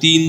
3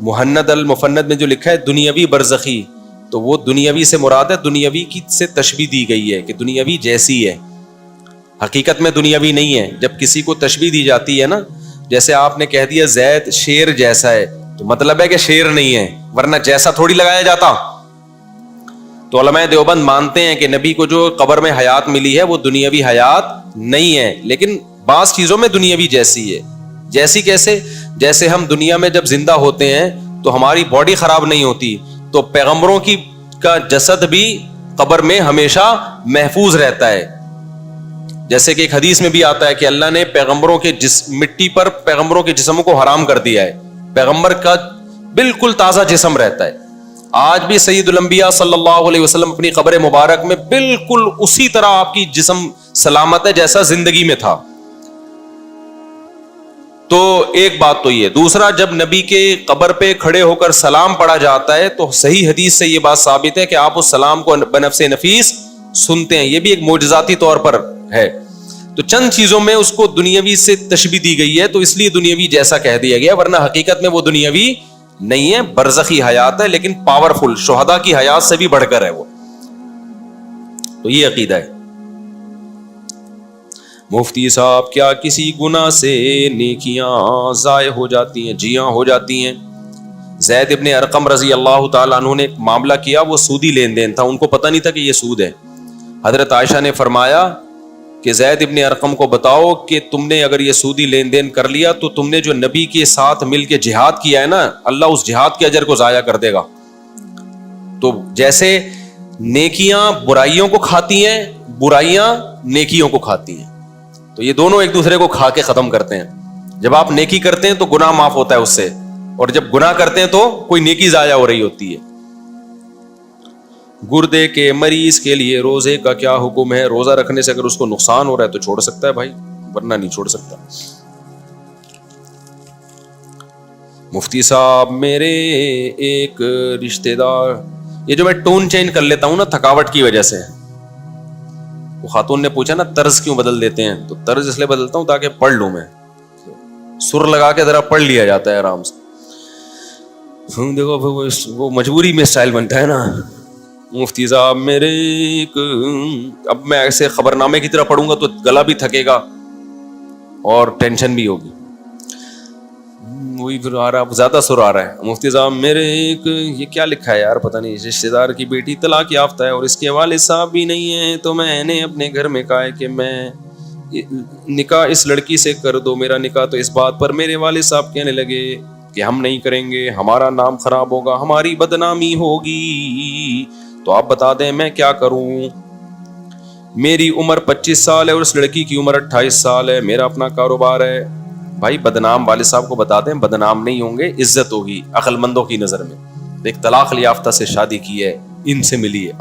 محند المفند میں جو لکھا ہے دنیاوی برزخی، تو وہ دنیاوی سے مراد ہے، دنیاوی کی سے تشبیہ دی گئی ہے کہ دنیاوی جیسی ہے، حقیقت میں دنیاوی نہیں ہے. جب کسی کو تشبیہ دی جاتی ہے نا، جیسے آپ نے کہہ دیا زید شیر جیسا ہے، تو مطلب ہے کہ شیر نہیں ہے، ورنہ جیسا تھوڑی لگایا جاتا. تو علماء دیوبند مانتے ہیں کہ نبی کو جو قبر میں حیات ملی ہے وہ دنیاوی حیات نہیں ہے، لیکن بعض چیزوں میں دنیاوی جیسی ہے. جیسی کیسے؟ جیسے ہم دنیا میں جب زندہ ہوتے ہیں تو ہماری باڈی خراب نہیں ہوتی، تو پیغمبروں کا جسد بھی قبر میں ہمیشہ محفوظ رہتا ہے. جیسے کہ ایک حدیث میں بھی آتا ہے کہ اللہ نے پیغمبروں کے مٹی پر پیغمبروں کے جسموں کو حرام کر دیا ہے، پیغمبر کا بالکل تازہ جسم رہتا ہے. آج بھی سید الانبیاء صلی اللہ علیہ وسلم اپنی قبر مبارک میں بالکل اسی طرح آپ کی جسم سلامت ہے جیسا زندگی میں تھا. تو ایک بات تو یہ. دوسرا، جب نبی کے قبر پہ کھڑے ہو کر سلام پڑھا جاتا ہے تو صحیح حدیث سے یہ بات ثابت ہے کہ آپ اس سلام کو بنفس نفیس سنتے ہیں. یہ بھی ایک معجزاتی طور پر ہے. تو چند چیزوں میں اس کو دنیاوی سے تشبیہ دی گئی ہے، تو اس لیے دنیاوی جیسا کہہ دیا گیا، ورنہ حقیقت میں وہ دنیاوی نہیں ہے، برزخی حیات ہے، لیکن پاورفل، شہداء کی حیات سے بھی بڑھ کر ہے وہ. تو یہ عقیدہ ہے. مفتی صاحب، کیا کسی گناہ سے نیکیاں ضائع ہو جاتی ہیں؟ جی ہاں، ہو جاتی ہیں. زید ابن ارقم رضی اللہ تعالیٰ عنہ نے ایک معاملہ کیا، وہ سودی لین دین تھا، ان کو پتہ نہیں تھا کہ یہ سود ہے. حضرت عائشہ نے فرمایا کہ زید ابن ارقم کو بتاؤ کہ تم نے اگر یہ سودی لین دین کر لیا تو تم نے جو نبی کے ساتھ مل کے جہاد کیا ہے نا، اللہ اس جہاد کے اجر کو ضائع کر دے گا. تو جیسے نیکیاں برائیوں کو کھاتی ہیں، برائیاں نیکیوں کو کھاتی ہیں، تو یہ دونوں ایک دوسرے کو کھا کے ختم کرتے ہیں. جب آپ نیکی کرتے ہیں تو گناہ معاف ہوتا ہے اس سے، اور جب گناہ کرتے ہیں تو کوئی نیکی ضائع ہو رہی ہوتی ہے. گردے کے مریض کے لیے روزے کا کیا حکم ہے؟ روزہ رکھنے سے اگر اس کو نقصان ہو رہا ہے تو چھوڑ سکتا ہے بھائی، ورنہ نہیں چھوڑ سکتا. مفتی صاحب، میرے ایک رشتہ دار، یہ جو میں ٹون چینج کر لیتا ہوں نا تھکاوٹ کی وجہ سے، وہ خاتون نے پوچھا نا طرز کیوں بدل دیتے ہیں، تو طرز اس لیے بدلتا ہوں تاکہ پڑھ لوں، میں سر لگا کے ذرا پڑھ لیا جاتا ہے آرام سے. دیکھو وہ مجبوری میں اسٹائل بنتا ہے نا. مفتی صاحب، میرے ایک، اب میں ایسے خبر نامے کی طرح پڑھوں گا تو گلا بھی تھکے گا اور ٹینشن بھی ہوگی، وہی پھر آ رہا، زیادہ سر آ رہا ہے. مفتی صاحب، میرے ایک، یہ کیا لکھا ہے یار پتہ نہیں، رشتہ دار کی بیٹی طلاق یافتہ ہے اور اس کے والد صاحب بھی نہیں ہیں، تو میں نے اپنے گھر میں کہا ہے کہ میں نکاح اس لڑکی سے کر دو میرا نکاح. تو اس بات پر میرے والد صاحب کہنے لگے کہ ہم نہیں کریں گے، ہمارا نام خراب ہوگا، ہماری بدنامی ہوگی. تو آپ بتا دیں میں کیا کروں؟ میری عمر 25 سال ہے اور اس لڑکی کی عمر 28 سال ہے، میرا اپنا کاروبار ہے. بھائی بدنام والد صاحب کو بتا دیں، بدنام نہیں ہوں گے، عزت ہوگی عقل مندوں کی نظر میں. ایک طلاق یافتہ سے شادی کی ہے، ان سے ملی ہے،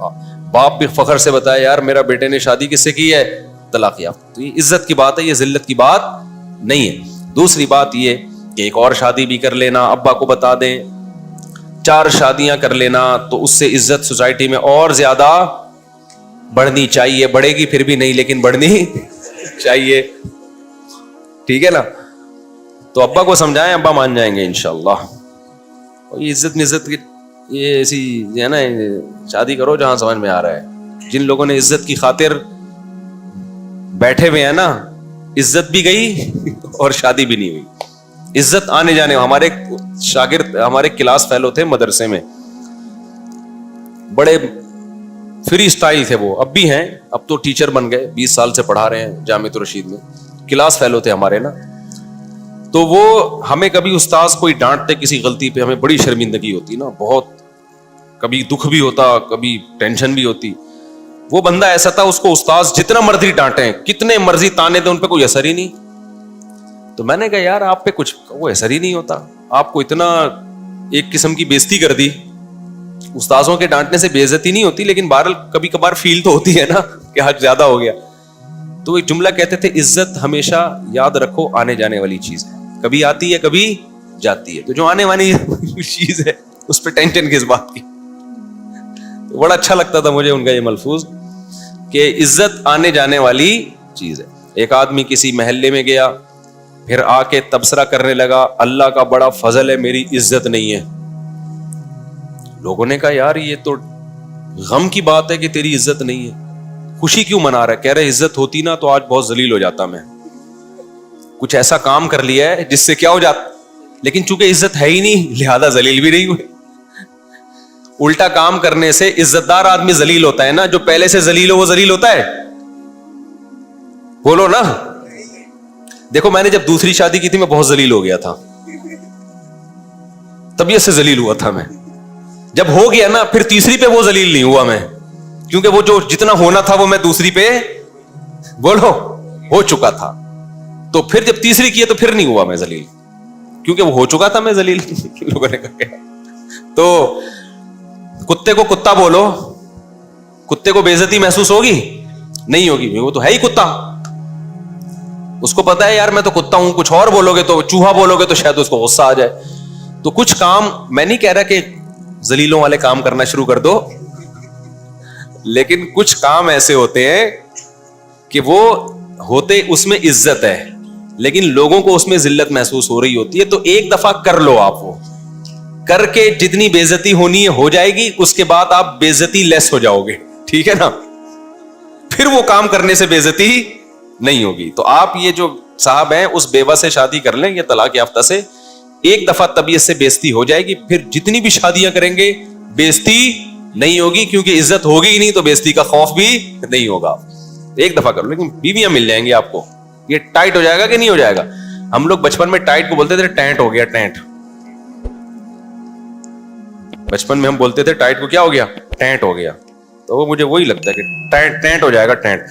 باپ بھی فخر سے بتایا یار میرا بیٹے نے شادی کس سے کی ہے؟ طلاق یافتہ. تو یہ عزت کی بات ہے، یہ ذلت کی بات نہیں ہے. دوسری بات یہ کہ ایک اور شادی بھی کر لینا، ابا کو بتا دیں 4 شادیاں کر لینا، تو اس سے عزت سوسائٹی میں اور زیادہ بڑھنی چاہیے. بڑھے گی پھر بھی نہیں، لیکن بڑھنی چاہیے، ٹھیک ہے نا. تو ابا کو سمجھائیں، ابا مان جائیں گے انشاءاللہ. اور یہ عزت کی یہ ایسی ہے نا، شادی کرو جہاں سمجھ میں آ رہا ہے. جن لوگوں نے عزت کی خاطر بیٹھے ہوئے ہیں نا، عزت بھی گئی اور شادی بھی نہیں ہوئی. عزت آنے جانے. ہمارے شاگرد، ہمارے کلاس فیلو تھے مدرسے میں، بڑے فری اسٹائل تھے وہ، اب بھی ہیں، اب تو ٹیچر بن گئے، 20 سال سے پڑھا رہے ہیں جامعۃ الرشید میں. کلاس فیلو تھے ہمارے نا. تو وہ ہمیں کبھی استاذ کوئی ڈانٹتے کسی غلطی پہ، ہمیں بڑی شرمندگی ہوتی نا، بہت، کبھی دکھ بھی ہوتا، کبھی ٹینشن بھی ہوتی. وہ بندہ ایسا تھا، اس کو استاذ جتنا مرضی ڈانٹیں، کتنے مرضی تانے دیں، ان پہ کوئی اثر ہی نہیں. تو میں نے کہا یار آپ پہ کچھ وہ اثر ہی نہیں ہوتا، آپ کو اتنا ایک قسم کی بےزتی کر دی. استاذوں کے ڈانٹنے سے بے عزتی نہیں ہوتی، لیکن بہرحال کبھی کبھار فیل تو ہوتی ہے نا کہ حد زیادہ ہو گیا. تو ایک جملہ کہتے تھے، عزت ہمیشہ یاد رکھو آنے جانے والی چیز ہے، کبھی آتی ہے کبھی جاتی ہے. تو جو آنے والی چیز ہے اس پہ ٹینشن کس بات کی. تو بڑا اچھا لگتا تھا مجھے ان کا یہ ملفوظ کہ عزت آنے جانے والی چیز ہے. ایک آدمی کسی محلے میں گیا، پھر آ کے تبصرہ کرنے لگا اللہ کا بڑا فضل ہے میری عزت نہیں ہے. لوگوں نے کہا یار یہ تو غم کی بات ہے کہ تیری عزت نہیں ہے, خوشی کیوں منا رہا ہے؟ کہہ رہے عزت ہوتی نا تو آج بہت ذلیل ہو جاتا, میں کچھ ایسا کام کر لیا ہے جس سے کیا ہو جاتا, لیکن چونکہ عزت ہے ہی نہیں لہذا ذلیل بھی نہیں ہوئے. الٹا کام کرنے سے عزت دار آدمی ذلیل ہوتا ہے نا, جو پہلے سے ذلیل ہو وہ ذلیل ہوتا ہے؟ بولو نا. دیکھو میں نے جب دوسری شادی کی تھی میں بہت ذلیل ہو گیا تھا, طبیعت سے ذلیل ہوا تھا میں. جب ہو گیا نا پھر تیسری پہ وہ ذلیل نہیں ہوا میں, کیونکہ وہ جو جتنا ہونا تھا وہ میں دوسری پہ بولو ہو چکا تھا. تو پھر جب تیسری کی تو پھر نہیں ہوا میں ذلیل, کیونکہ وہ ہو چکا تھا میں ذلیل. لوگوں نے کہا تو کتے کو کتا بولو, کتے کو بے عزتی محسوس ہوگی؟ نہیں ہوگی, وہ تو ہے ہی کتا. اس کو پتا ہے یار میں تو کتا ہوں, کچھ اور بولو گے تو چوہا بولو گے تو شاید اس کو غصہ آ جائے. تو کچھ کام میں نہیں کہہ رہا کہ ذلیلوں والے کام کرنا شروع کر دو, لیکن کچھ کام ایسے ہوتے ہیں کہ وہ ہوتے اس میں عزت ہے لیکن لوگوں کو اس میں ذلت محسوس ہو رہی ہوتی ہے. تو ایک دفعہ کر لو, آپ وہ کر کے جتنی بے عزتی ہونی ہے ہو جائے گی, اس کے بعد آپ بے عزتی لیس ہو جاؤ گے, ٹھیک ہے نا؟ پھر وہ کام کرنے سے بے عزتی نہیں ہوگی. تو آپ یہ جو صاحب ہیں اس بیوہ سے شادی کر لیں یا طلاق یافتہ سے, ایک دفعہ طبیعت سے بے عزتی ہو جائے گی, پھر جتنی بھی شادیاں کریں گے بے عزتی نہیں ہوگی, کیونکہ عزت ہوگی ہی نہیں تو بے عزتی کا خوف بھی نہیں ہوگا. ایک دفعہ کرو, لیکن بیویاں مل جائیں گی آپ کو. یہ ٹائٹ ہو جائے گا کہ نہیں ہو جائے گا؟ ہم لوگ بچپن میں ٹائٹ کو بولتے تھے ٹینٹ ہو گیا, ٹینٹ. بچپن میں ہم بولتے تھے ٹائٹ کو کیا ہو گیا, ٹینٹ ہو گیا. تو وہ مجھے وہی لگتا ہے کہ ٹینٹ ہو جائے گا, ٹینٹ.